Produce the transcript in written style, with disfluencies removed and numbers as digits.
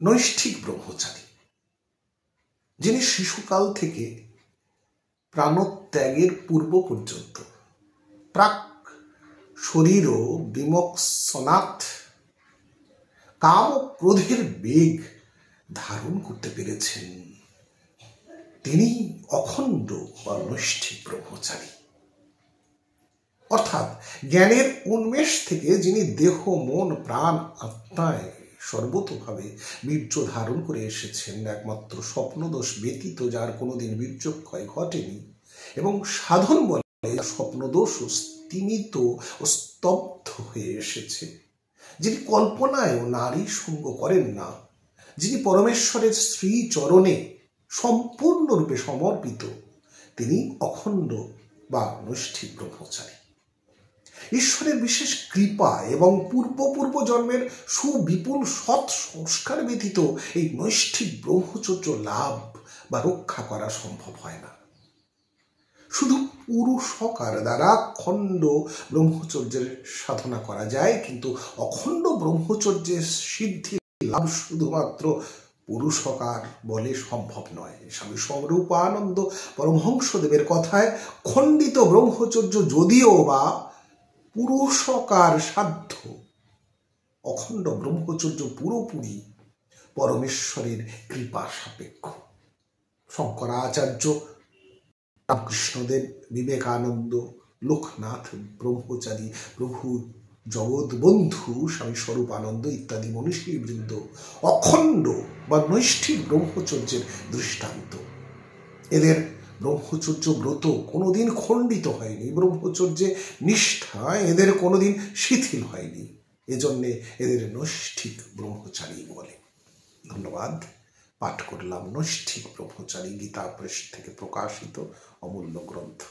নৈষ্ঠিক ব্রহ্মচারী, যিনি শিশুকাল থেকে প্রাণত্যাগের পূর্ব পর্যন্ত প্রাক শরীর বিমোক্ষণাৎ কাম ও ক্রোধের বেগ ধারণ করতে পেরেছেন, তিনি অখণ্ড বা নৈষ্ঠিক ব্রহ্মচারী। অর্থাৎ জ্ঞানের উন্মেষ থেকে যিনি দেহ মন প্রাণ আত্মায় সর্বতোভাবে বীর্য ধারণ করে এসেছেন, একমাত্র স্বপ্নদোষ ব্যতীত যার কোনোদিন বীর্যক্ষয় ঘটেনি, এবং সাধন বলে স্বপ্নদোষ স্তিমিত ও স্তব্ধ হয়ে এসেছে, যিনি কল্পনায় ও নারী সঙ্গ করেন না, যিনি পরমেশ্বরের শ্রীচরণে সম্পূর্ণরূপে সমর্পিত, তিনি অখণ্ড বা নৈষ্ঠিক ব্রহ্মচারী। ঈশ্বরের বিশেষ কৃপা এবং পূর্ব জন্মের সুবিপুল সৎ সংস্কার ব্যতীত এই নৈষ্ঠিক ব্রহ্মচর্য লাভ বা রক্ষা করা সম্ভব হয় না। শুধু পুরুষকার দ্বারা খণ্ড ব্রহ্মচর্যের সাধনা করা যায়, কিন্তু অখণ্ড ব্রহ্মচর্যের সিদ্ধি লাভ শুধুমাত্র পুরুষকার বলে সম্ভব নয়। স্বামী স্বরূপানন্দ পরমহংসদেবের কথায় খণ্ডিত ব্রহ্মচর্য যদিও বা পুরুষকার সাধ্য, অখণ্ড ব্রহ্মচর্য পুরোপুরি পরমেশ্বরের কৃপা সাপেক্ষ। শঙ্করাচার্য, রামকৃষ্ণদেব, বিবেকানন্দ, লোকনাথ ব্রহ্মচারী, প্রভু জগৎবন্ধু স্বামী স্বরূপানন্দ ইত্যাদি মনীষীবৃন্দ অখণ্ড বা নৈষ্ঠিক ব্রহ্মচর্যের দৃষ্টান্ত। এদের ব্রহ্মচর্য ব্রত কোনোদিন খণ্ডিত হয়নি, ব্রহ্মচর্যে নিষ্ঠা এদের কোনোদিন শিথিল হয়নি, এজন্যে এদের নৈষ্ঠিক ব্রহ্মচারী বলে। ধন্যবাদ। পাঠ করলাম নৈষ্ঠিক ব্রহ্মচারী, গীতা প্রেস থেকে প্রকাশিত অমূল্য গ্রন্থ।